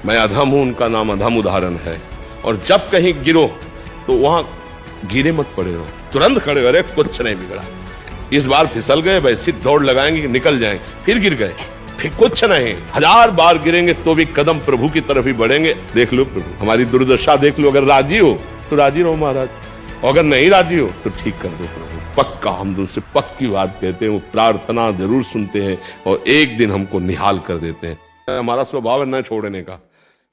मैं अधम हूं, उनका नाम अधम उदाहरण है। और जब कहीं गिरो तो वहां गिरे मत पड़े रहो, तुरंत खड़े, अरे कुछ नहीं बिगड़ा, इस बार फिसल गए, वैसी दौड़ लगाएंगे निकल जाएंगे, फिर गिर गए, फिर कुछ नहीं, 1000 बार गिरेंगे तो भी कदम प्रभु की तरफ ही बढ़ेंगे। देख लो प्रभु हमारी दुर्दशा देख लो, अगर राजी हो तो राजी रहो महाराज, और अगर नहीं राजी हो तो ठीक कर दो प्रभु। पक्का हम तुमसे पक्की बात कहते हैं, वो प्रार्थना जरूर सुनते हैं और एक दिन हमको निहाल कर देते हैं। हमारा स्वभाव है न छोड़ने का,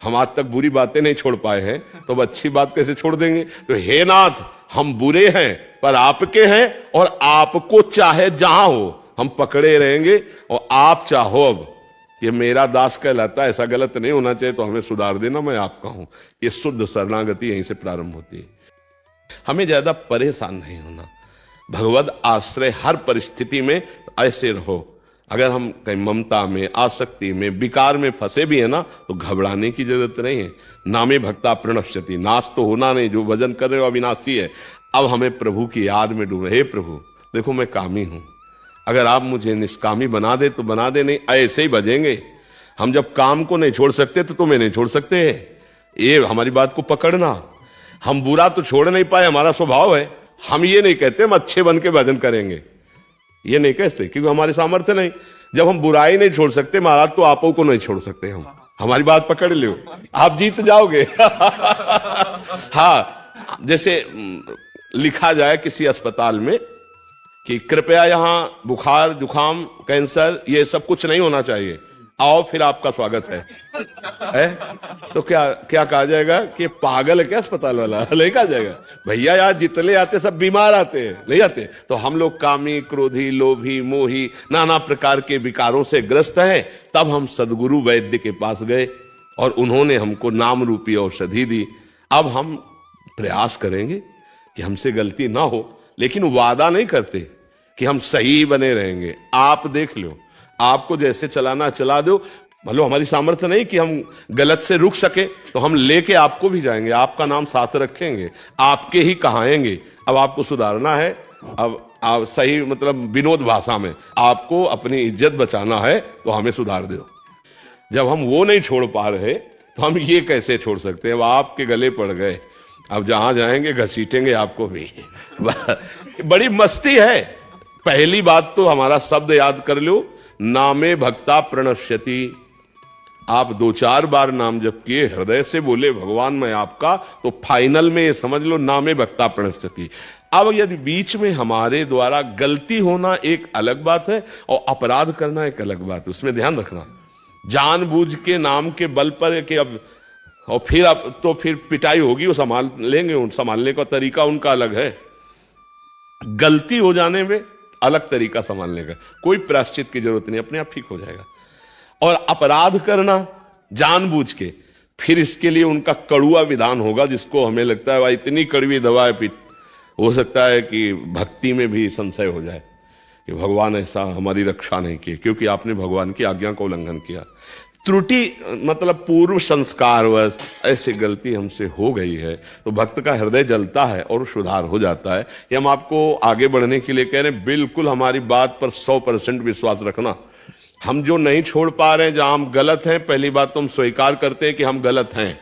हम आज तक बुरी बातें नहीं छोड़ पाए हैं, तो अब अच्छी बात कैसे छोड़ देंगे। तो हे नाथ, हम बुरे हैं पर आपके हैं, और आपको चाहे जहां हो हम पकड़े रहेंगे, और आप चाहो अब ये मेरा दास कहलाता है, ऐसा गलत नहीं होना चाहिए तो हमें सुधार देना, मैं आपका हूं। ये शुद्ध शरणागति यहीं से प्रारंभ होती है। हमें ज्यादा परेशान नहीं होना, भगवद आश्रय हर परिस्थिति में ऐसे रहो। अगर हम कहीं ममता में, आसक्ति में, विकार में फंसे भी है ना, तो घबराने की जरूरत नहीं है। नामे भक्ता प्रणश्यति, नाश तो होना नहीं, जो भजन कर रहे हो अविनाशी है। अब हमें प्रभु की याद में डूबे, हे प्रभु देखो मैं कामी हूं, अगर आप मुझे निष्कामी बना दे तो बना दे, नहीं ऐसे ही भजेंगे। हम जब काम को नहीं छोड़ सकते तो तुम्हें नहीं छोड़ सकते। ये हमारी बात को पकड़ना। हम बुरा तो छोड़ नहीं पाए, हमारा स्वभाव है। हम ये नहीं कहते हम अच्छे बन के भजन करेंगे, ये नहीं कहते, क्योंकि हमारे सामर्थ्य नहीं। जब हम बुराई नहीं छोड़ सकते महाराज, तो आपो को नहीं छोड़ सकते हम। हमारी बात पकड़ लो, आप जीत जाओगे। हाँ, जैसे लिखा जाए किसी अस्पताल में कि कृपया यहां बुखार, जुखाम, कैंसर ये सब कुछ नहीं होना चाहिए, आओ फिर आपका स्वागत है? तो क्या क्या कहा जाएगा कि पागल है क्या अस्पताल वाला? नहीं कहा जाएगा भैया यार जितने आते सब बीमार आते हैं, नहीं आते। तो हम लोग कामी, क्रोधी, लोभी, मोही, नाना प्रकार के विकारों से ग्रस्त हैं। तब हम सदगुरु वैद्य के पास गए और उन्होंने हमको नाम रूपी औषधि दी। अब हम प्रयास करेंगे कि हमसे गलती ना हो, लेकिन वादा नहीं करते कि हम सही बने रहेंगे। आप देख लो, आपको जैसे चलाना चला दो, मतलब हमारी सामर्थ्य नहीं कि हम गलत से रुक सके, तो हम लेके आपको भी जाएंगे, आपका नाम साथ रखेंगे, आपके ही कहाएंगे। अब आपको सुधारना है, अब आप सही मतलब विनोद भाषा में आपको अपनी इज्जत बचाना है, तो हमें सुधार दो। जब हम वो नहीं छोड़ पा रहे तो हम ये कैसे छोड़ सकते हैं? अब आपके गले पड़ गए, अब जहां जाएंगे घसीटेंगे आपको भी। बड़ी मस्ती है। पहली बात तो हमारा शब्द याद कर लो, नामे भक्ता प्रणश्यति। आप 2-4 बार नाम जप किए, हृदय से बोले भगवान मैं आपका, तो फाइनल में ये समझ लो नामे भक्ता प्रणश्यति। अब यदि बीच में हमारे द्वारा गलती होना एक अलग बात है और अपराध करना एक अलग बात है, उसमें ध्यान रखना। जानबूझ के नाम के बल पर कि अब और फिर अब तो फिर पिटाई होगी, वो संभाल लेंगे, संभालने का तरीका उनका अलग है। गलती हो जाने में अलग तरीका संभालने का, कोई प्रायश्चित की जरूरत नहीं, अपने आप ठीक हो जाएगा। और अपराध करना जानबूझ के, फिर इसके लिए उनका कड़ुआ विधान होगा, जिसको हमें लगता है भाई इतनी कड़वी दवा है, फिर हो सकता है कि भक्ति में भी संशय हो जाए कि भगवान ऐसा हमारी रक्षा नहीं की, क्योंकि आपने भगवान की आज्ञा का उल्लंघन किया। त्रुटि मतलब पूर्व संस्कारवश ऐसी गलती हमसे हो गई है, तो भक्त का हृदय जलता है और सुधार हो जाता है। ये हम आपको आगे बढ़ने के लिए कह रहे हैं। बिल्कुल हमारी बात पर 100% विश्वास रखना। हम जो नहीं छोड़ पा रहे हैं, जहां हम गलत हैं, पहली बात तो हम स्वीकार करते हैं कि हम गलत हैं,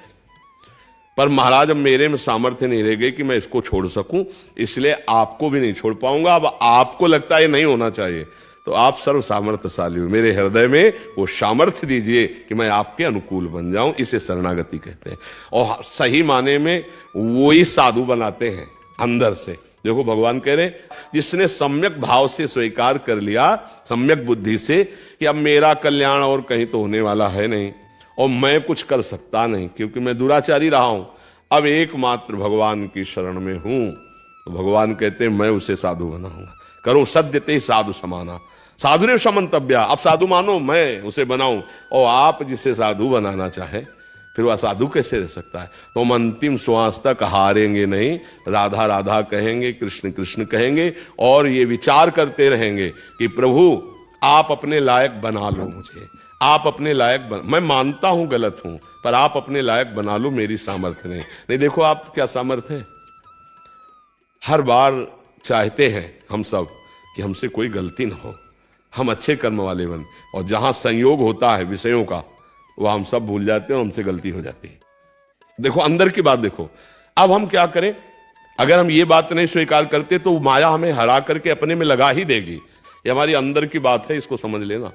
पर महाराज अब मेरे में सामर्थ्य नहीं रह गई कि मैं इसको छोड़ सकूं, इसलिए आपको भी नहीं छोड़ पाऊंगा। अब आपको लगता है नहीं होना चाहिए, तो आप सर्व सामर्थ्यशाली हो, मेरे हृदय में वो सामर्थ्य दीजिए कि मैं आपके अनुकूल बन जाऊं। इसे शरणागति कहते हैं। और सही माने में वो ही साधु बनाते हैं अंदर से। देखो भगवान कह रहे, जिसने सम्यक भाव से स्वीकार कर लिया, सम्यक बुद्धि से, कि अब मेरा कल्याण और कहीं तो होने वाला है नहीं, और मैं कुछ कर सकता नहीं क्योंकि मैं दुराचारी रहा हूं, अब एकमात्र भगवान की शरण में हूं, तो भगवान कहते हैं मैं उसे साधु बनाऊंगा। करो सद्यते साधु समाना, साधुरे समंतव्या। अब साधु मानो मैं उसे बनाऊं, और आप जिसे साधु बनाना चाहे, फिर वह साधु कैसे रह सकता है? तो हम अंतिम श्वास तक हारेंगे नहीं, राधा राधा कहेंगे, कृष्ण कृष्ण कहेंगे, और ये विचार करते रहेंगे कि प्रभु आप अपने लायक बना लो मुझे, आप अपने लायक मैं मानता हूं गलत हूं, पर आप अपने लायक बना लो, मेरी सामर्थ्य नहीं। देखो आप क्या सामर्थ्य है। हर बार चाहते हैं हम सब कि हमसे कोई गलती ना हो, हम अच्छे कर्म वाले बन, और जहां संयोग होता है विषयों का, वह हम सब भूल जाते हैं और हमसे गलती हो जाती है। देखो अंदर की बात देखो। अब हम क्या करें? अगर हम ये बात नहीं स्वीकार करते तो माया हमें हरा करके अपने में लगा ही देगी। ये हमारी अंदर की बात है, इसको समझ लेना।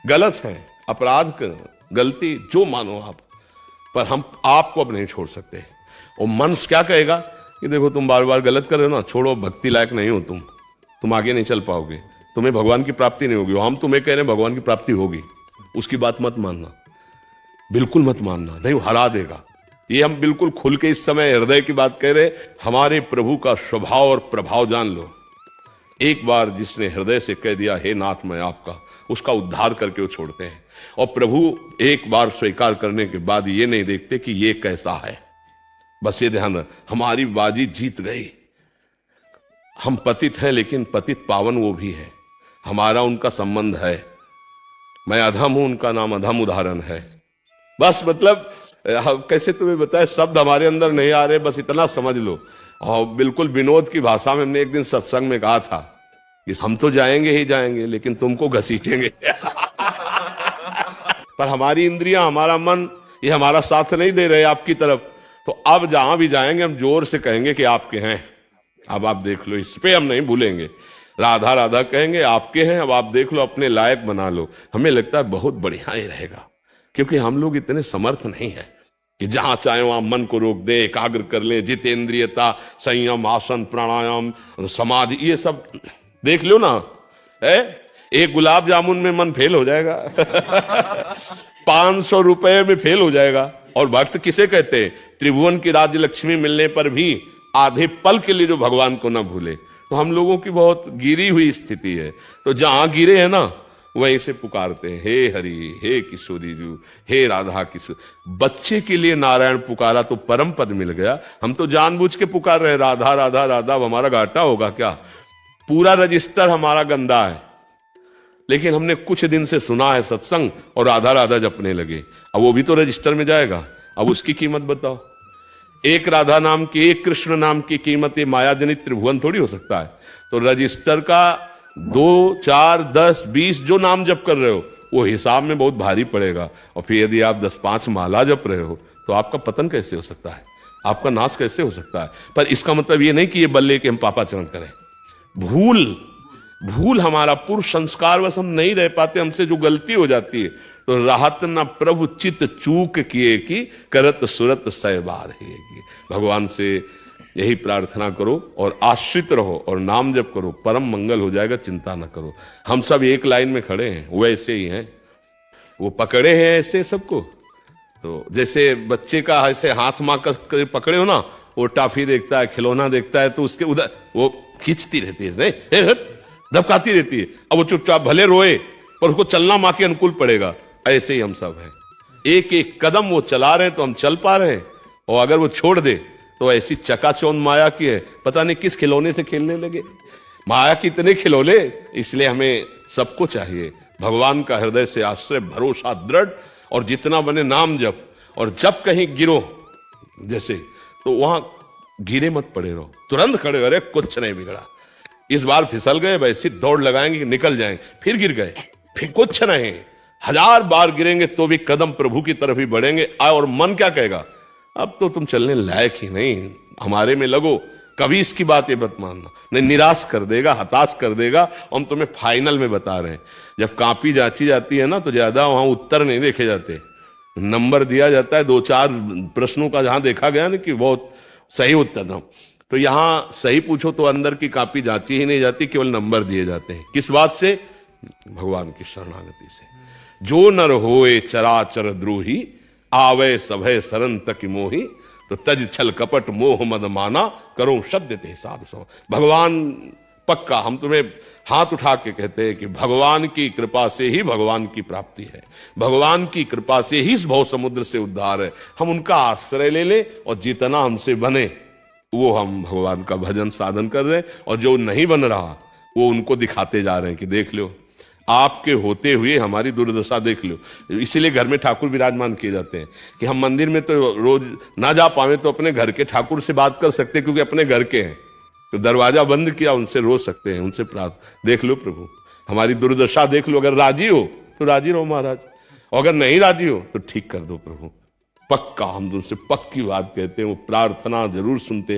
गलत है, अपराध कर, गलती जो मानो आप, पर हम आपको अब नहीं छोड़ सकते। और मन क्या कहेगा कि देखो तुम बार बार गलत कर रहे हो ना, छोड़ो, भक्ति लायक नहीं हो तुम आगे नहीं चल पाओगे, तुम्हें भगवान की प्राप्ति नहीं होगी। हम तुम्हें कह रहे हैं भगवान की प्राप्ति होगी, उसकी बात मत मानना, बिल्कुल मत मानना, नहीं वो हरा देगा। ये हम बिल्कुल खुल के इस समय हृदय की बात कह रहे। हमारे प्रभु का स्वभाव और प्रभाव जान लो। एक बार जिसने हृदय से कह दिया हे नाथ मैं आपका, उसका उद्धार करके वो छोड़ते हैं। और प्रभु एक बार स्वीकार करने के बाद ये नहीं देखते कि ये कैसा है, बस ये ध्यान रख, हमारी बाजी जीत गई। हम पतित हैं लेकिन पतित पावन वो भी है, हमारा उनका संबंध है। मैं अधम हूं, उनका नाम अधम उदाहरण है। बस मतलब कैसे तुम्हें बताए, शब्द हमारे अंदर नहीं आ रहे, बस इतना समझ लो। और बिल्कुल विनोद की भाषा में हमने एक दिन सत्संग में कहा था कि हम तो जाएंगे ही जाएंगे लेकिन तुमको घसीटेंगे। पर हमारी इंद्रियां, हमारा मन, ये हमारा साथ नहीं दे रहे आपकी तरफ। तो अब जहां भी जाएंगे हम जोर से कहेंगे कि आपके हैं, अब आप देख लो, इस पे हम नहीं भूलेंगे। राधा राधा कहेंगे, आपके हैं, अब आप देख लो, अपने लायक बना लो। हमें लगता है बहुत बढ़िया ही रहेगा, क्योंकि हम लोग इतने समर्थ नहीं है कि जहां चाहे वहां मन को रोक दे, एकाग्र कर ले। जितेंद्रियता, संयम, आसन, प्राणायाम, समाधि, ये सब देख लो ना है। एक गुलाब जामुन में मन फेल हो जाएगा। 500 रुपए में फेल हो जाएगा। और भक्त किसे कहते हैं? त्रिभुवन की राज्य लक्ष्मी मिलने पर भी आधे पल के लिए जो भगवान को ना भूले। तो हम लोगों की बहुत गिरी हुई स्थिति है। तो जहां गिरे हैं ना वहीं से पुकारते हैं, हे हरि, हे किशोरी जी, हे राधा किशोर। बच्चे के लिए नारायण पुकारा तो परम पद मिल गया। हम तो जानबूझ के पुकार रहे हैं राधा राधा राधा। अब हमारा घाटा होगा क्या? पूरा रजिस्टर हमारा गंदा है, लेकिन हमने कुछ दिन से सुना है सत्संग और राधा राधा जपने लगे। अब वो भी तो रजिस्टर में जाएगा। अब उसकी कीमत बताओ। एक राधा नाम की, एक कृष्ण नाम की कीमत ये माया जनित त्रिभुवन थोड़ी हो सकता है। तो रजिस्टर का 2, 4, 10, 20 जो नाम जप कर रहे हो वो हिसाब में बहुत भारी पड़ेगा। और फिर यदि आप 10-5 माला जप रहे हो तो आपका पतन कैसे हो सकता है, आपका नाश कैसे हो सकता है। पर इसका मतलब ये नहीं कि ये बल्ले कि हम पापाचरण करें। भूल हमारा पूर्व संस्कार वश हम नहीं रह पाते, हमसे जो गलती हो जाती है। तो राहत न प्रभु चित चूक किए कि करत सुरत सहबार है। भगवान से यही प्रार्थना करो और आश्रित रहो और नाम जप करो, परम मंगल हो जाएगा, चिंता न करो। हम सब एक लाइन में खड़े हैं, वो ऐसे ही हैं, वो पकड़े हैं ऐसे सबको। तो जैसे बच्चे का ऐसे हाथ मार कर पकड़े हो ना, वो टाफी देखता है, खिलौना देखता है तो उसके उधर वो खींचती रहती है, धपकाती रहती है। अब वो चुपचाप भले रोए पर उसको चलना मां के अनुकूल पड़ेगा। ऐसे ही हम सब हैं, एक एक कदम वो चला रहे हैं तो हम चल पा रहे हैं, और अगर वो छोड़ दे तो ऐसी चकाचौंध माया की है, पता नहीं किस खिलौने से खेलने लगे। माया के इतने खिलौने, इसलिए हमें सबको चाहिए भगवान का हृदय से आश्रय, भरोसा दृढ़, और जितना बने नाम जप। और जब कहीं गिरो जैसे, तो वहां गिरे मत पड़े रहो, तुरंत खड़े, अरे कुछ नहीं बिगड़ा, इस बार फिसल गए, वैसी दौड़ लगाएंगे निकल जाएंगे, फिर गिर गए, फिर कुछ नहीं। 1000 बार गिरेंगे तो भी कदम प्रभु की तरफ ही बढ़ेंगे। और मन क्या कहेगा? अब तो तुम चलने लायक ही नहीं, हमारे में लगो। कभी इसकी बात ये मत मानना, नहीं, निराश कर देगा, हताश कर देगा। हम तुम्हें फाइनल में बता रहे हैं, जब कॉपी जांची जाती है ना तो ज्यादा वहां उत्तर नहीं देखे जाते, नंबर दिया जाता है। 2-4 प्रश्नों का जहां देखा गया ना कि बहुत सही उत्तर ना, तो यहां सही पूछो तो अंदर की कॉपी जांची ही नहीं जाती, केवल नंबर दिए जाते हैं। किस बात से? भगवान की शरणागति से। जो नर होए चराचर द्रोही, आवे सभय सरन तक मोही, तो तज छल कपट मोह मद माना, करो सत्य ते साधु सो। भगवान पक्का, हम तुम्हें हाथ उठा के कहते हैं कि भगवान की कृपा से ही भगवान की प्राप्ति है, भगवान की कृपा से ही इस भव समुद्र से उद्धार है। हम उनका आश्रय ले ले और जितना हमसे बने वो हम भगवान का भजन साधन कर रहे हैं, और जो नहीं बन रहा वो उनको दिखाते जा रहे हैं कि देख लो, आपके होते हुए हमारी दुर्दशा देख लो। इसीलिए घर में ठाकुर विराजमान किए जाते हैं कि हम मंदिर में तो रोज ना जा पावे तो अपने घर के ठाकुर से बात कर सकते हैं, क्योंकि अपने घर के हैं। तो दरवाजा बंद किया, उनसे रो सकते हैं, उनसे प्रार्थना। देख लो प्रभु, हमारी दुर्दशा देख लो, अगर राजी हो तो राजी रहो महाराज। और अगर नहीं राजी हो तो ठीक कर दो प्रभु, पक्का हम तुमसे पक्की बात कहते हैं, वो प्रार्थना जरूर सुनते हैं।